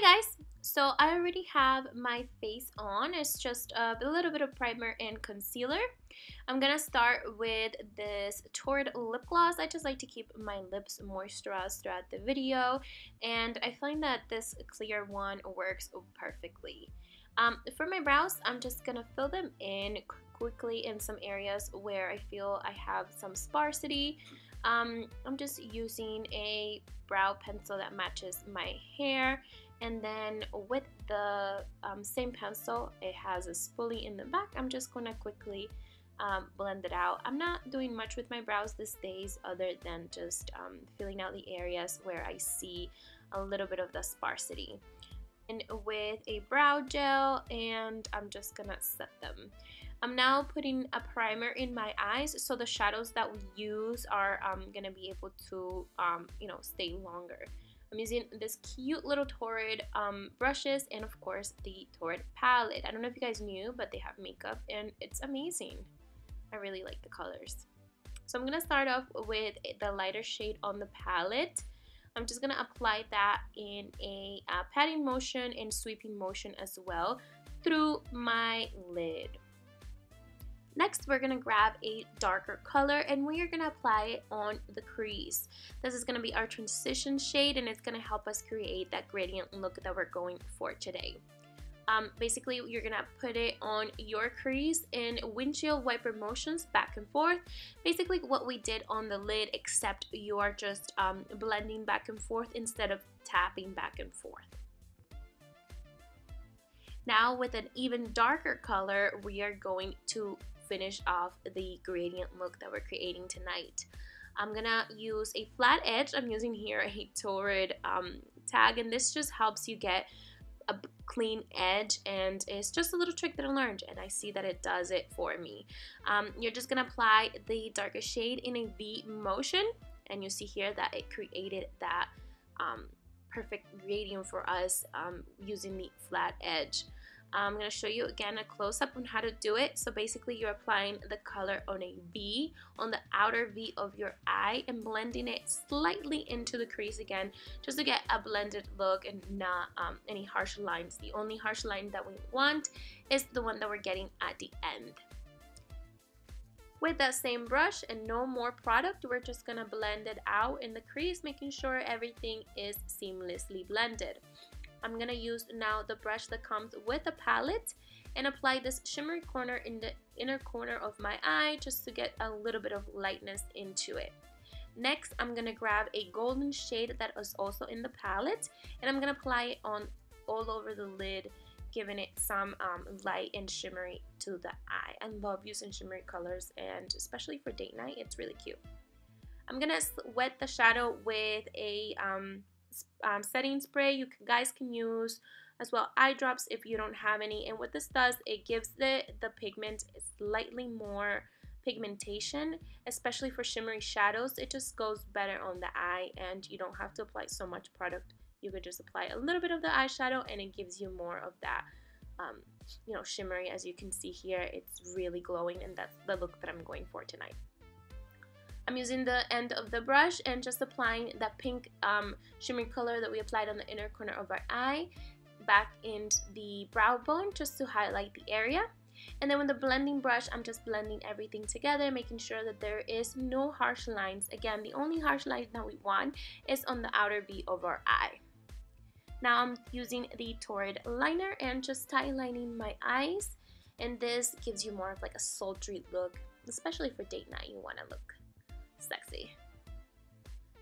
guys, so I already have my face on. It's just a little bit of primer and concealer. I'm gonna start with this Torrid lip gloss. I just like to keep my lips moisturized throughout the video, and I find that this clear one works perfectly. For my brows, I'm just gonna fill them in quickly in some areas where I feel I have some sparsity. I'm just using a brow pencil that matches my hair, and then with the same pencil, it has a spoolie in the back. I'm just gonna quickly blend it out. I'm not doing much with my brows these days other than just filling out the areas where I see a little bit of the sparsity. And with a brow gel, and I'm just gonna set them. I'm now putting a primer in my eyes, so the shadows that we use are gonna be able to stay longer. I'm using this cute little Torrid brushes, and of course the Torrid palette. I don't know if you guys knew, but they have makeup and it's amazing. I really like the colors. So I'm gonna start off with the lighter shade on the palette. I'm just gonna apply that in a patting motion and sweeping motion as well through my lid. Next, we're gonna grab a darker color and we are gonna apply it on the crease. This is gonna be our transition shade, and it's gonna help us create that gradient look that we're going for today. Basically, you're gonna put it on your crease in windshield wiper motions back and forth. Basically what we did on the lid, except you are just blending back and forth instead of tapping back and forth. Now with an even darker color, we are going to finish off the gradient look that we're creating tonight. I'm gonna use a flat edge. I'm using here a Torrid tag, and this just helps you get a clean edge, and it's just a little trick that I learned, and I see that it does it for me. You're just gonna apply the darker shade in a V motion, and you see here that it created that perfect gradient for us using the flat edge. I'm going to show you again a close-up on how to do it. So basically you're applying the color on a V, on the outer V of your eye, and blending it slightly into the crease again, just to get a blended look and not any harsh lines. The only harsh line that we want is the one that we're getting at the end. With that same brush and no more product, we're just going to blend it out in the crease, making sure everything is seamlessly blended. I'm going to use now the brush that comes with the palette and apply this shimmery corner in the inner corner of my eye just to get a little bit of lightness into it. Next, I'm going to grab a golden shade that is also in the palette, and I'm going to apply it on all over the lid, giving it some light and shimmery to the eye. I love using shimmery colors, and especially for date night, it's really cute. I'm going to wet the shadow with a setting spray. You guys can use as well eye drops if you don't have any, and what this does, it gives the pigment slightly more pigmentation, especially for shimmery shadows. It just goes better on the eye, and you don't have to apply so much product. You could just apply a little bit of the eyeshadow and it gives you more of that shimmery. As you can see here, it's really glowing, and that's the look that I'm going for tonight. I'm using the end of the brush and just applying that pink shimmery color that we applied on the inner corner of our eye back in the brow bone, just to highlight the area. And then with the blending brush, I'm just blending everything together, making sure that there is no harsh lines. Again, the only harsh line that we want is on the outer V of our eye. Now I'm using the Torrid liner and just tightlining my eyes, and this gives you more of like a sultry look, especially for date night. You want to look sexy.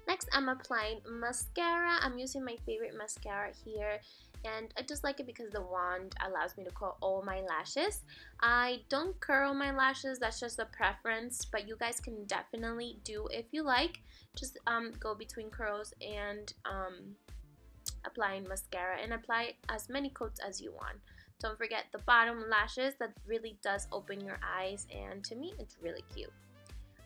Next, I'm applying mascara. I'm using my favorite mascara here, and I just like it because the wand allows me to curl all my lashes. I don't curl my lashes, that's just a preference, but you guys can definitely do if you like. Just go between curls and applying mascara, and apply as many coats as you want. Don't forget the bottom lashes. That really does open your eyes, and to me it's really cute.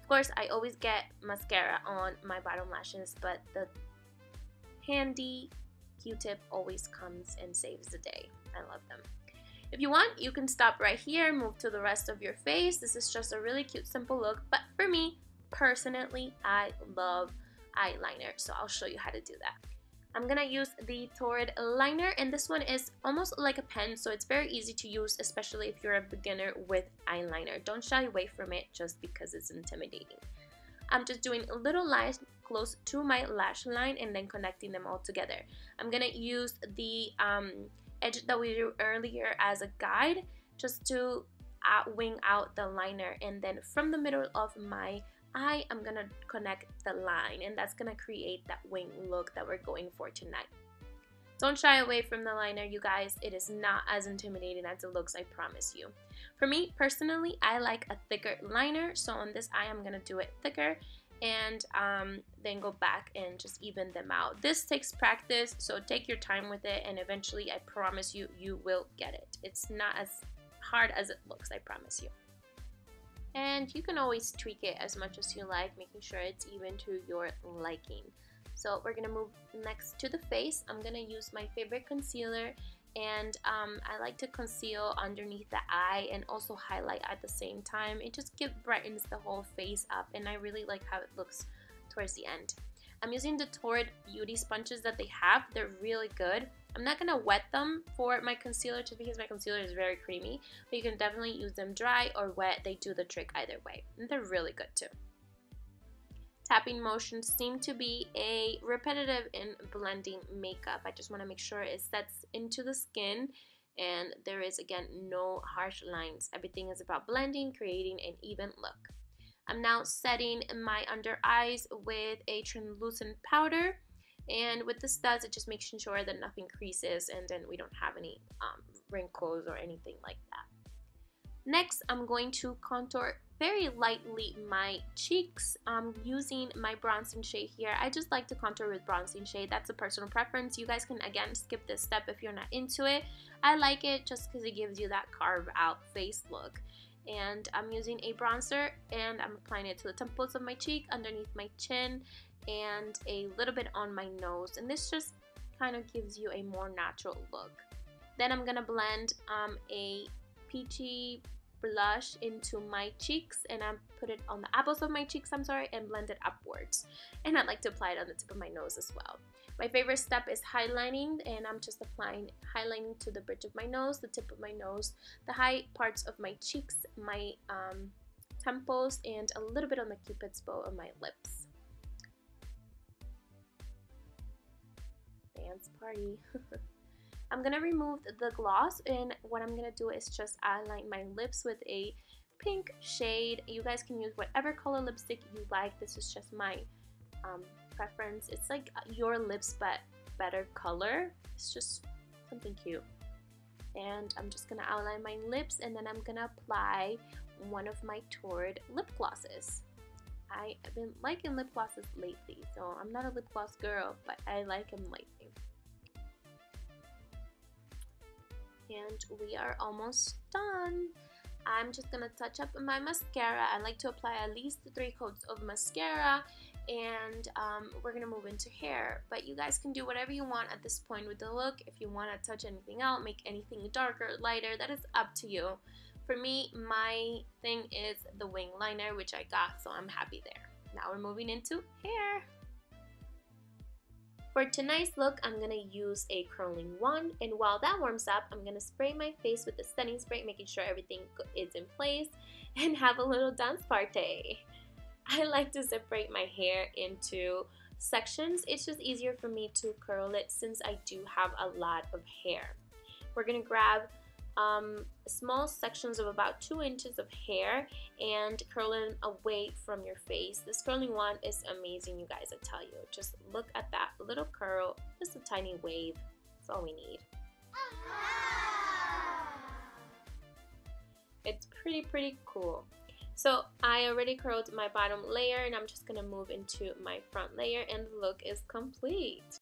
Of course, I always get mascara on my bottom lashes, but the handy Q-tip always comes and saves the day. I love them. If you want, you can stop right here, move to the rest of your face. This is just a really cute, simple look, but for me, personally, I love eyeliner, so I'll show you how to do that. I'm gonna use the Torrid liner, and this one is almost like a pen, so it's very easy to use, especially if you're a beginner with eyeliner. Don't shy away from it just because it's intimidating. I'm just doing a little lines close to my lash line and then connecting them all together. I'm gonna use the edge that we drew earlier as a guide just to wing out the liner, and then from the middle of my eye I'm gonna connect the line, and that's gonna create that wing look that we're going for tonight. Don't shy away from the liner, you guys. It is not as intimidating as it looks, I promise you. For me personally, I like a thicker liner, so on this eye I'm gonna do it thicker and then go back and just even them out. This takes practice, so take your time with it, and eventually I promise you, you will get it. It's not as hard as it looks, I promise you. And you can always tweak it as much as you like, making sure it's even to your liking. So we're gonna move next to the face. I'm gonna use my favorite concealer, and I like to conceal underneath the eye and also highlight at the same time. It just brightens the whole face up, and I really like how it looks towards the end. I'm using the Torrid beauty sponges that they have. They're really good. I'm not gonna wet them for my concealer just because my concealer is very creamy, but you can definitely use them dry or wet. They do the trick either way, and they're really good too. Tapping motions seem to be a repetitive in blending makeup. I just want to make sure it sets into the skin, and there is again no harsh lines. Everything is about blending, creating an even look. I'm now setting my under eyes with a translucent powder, and with the studs it just makes sure that nothing creases and then we don't have any wrinkles or anything like that. Next, I'm going to contour very lightly my cheeks using my bronzing shade here. I just like to contour with bronzing shade. That's a personal preference. You guys can again skip this step if you're not into it. I like it just because it gives you that carved out face look. And I'm using a bronzer, and I'm applying it to the temples of my cheek, underneath my chin, and a little bit on my nose. And this just kind of gives you a more natural look. Then I'm gonna blend a peachy blush into my cheeks, and I put it on the apples of my cheeks, and blend it upwards. And I like to apply it on the tip of my nose as well. My favorite step is highlighting, and I'm just applying highlighting to the bridge of my nose, the tip of my nose, the high parts of my cheeks, my temples, and a little bit on the cupid's bow of my lips. Dance party. I'm gonna remove the gloss, and what I'm gonna do is just outline my lips with a pink shade. You guys can use whatever color lipstick you like. This is just my preference. It's like your lips but better color. It's just something cute. And I'm just gonna outline my lips, and then I'm gonna apply one of my Torrid lip glosses. I've been liking lip glosses lately, so I'm not a lip gloss girl, but I like them lately. And we are almost done. I'm just gonna touch up my mascara. I like to apply at least 3 coats of mascara, and we're gonna move into hair. But you guys can do whatever you want at this point with the look. If you want to touch anything out, make anything darker, lighter, that is up to you. For me, my thing is the wing liner, which I got, so I'm happy there. Now we're moving into hair. For tonight's look, I'm going to use a curling wand, and while that warms up, I'm going to spray my face with the setting spray, making sure everything is in place, and have a little dance party. I like to separate my hair into sections. It's just easier for me to curl it since I do have a lot of hair. We're going to grab small sections of about 2 inches of hair and curl them away from your face. This curling wand is amazing, you guys, I tell you. Just look at that little curl, just a tiny wave. That's all we need. It's pretty cool. So I already curled my bottom layer, and I'm just gonna move into my front layer, and the look is complete.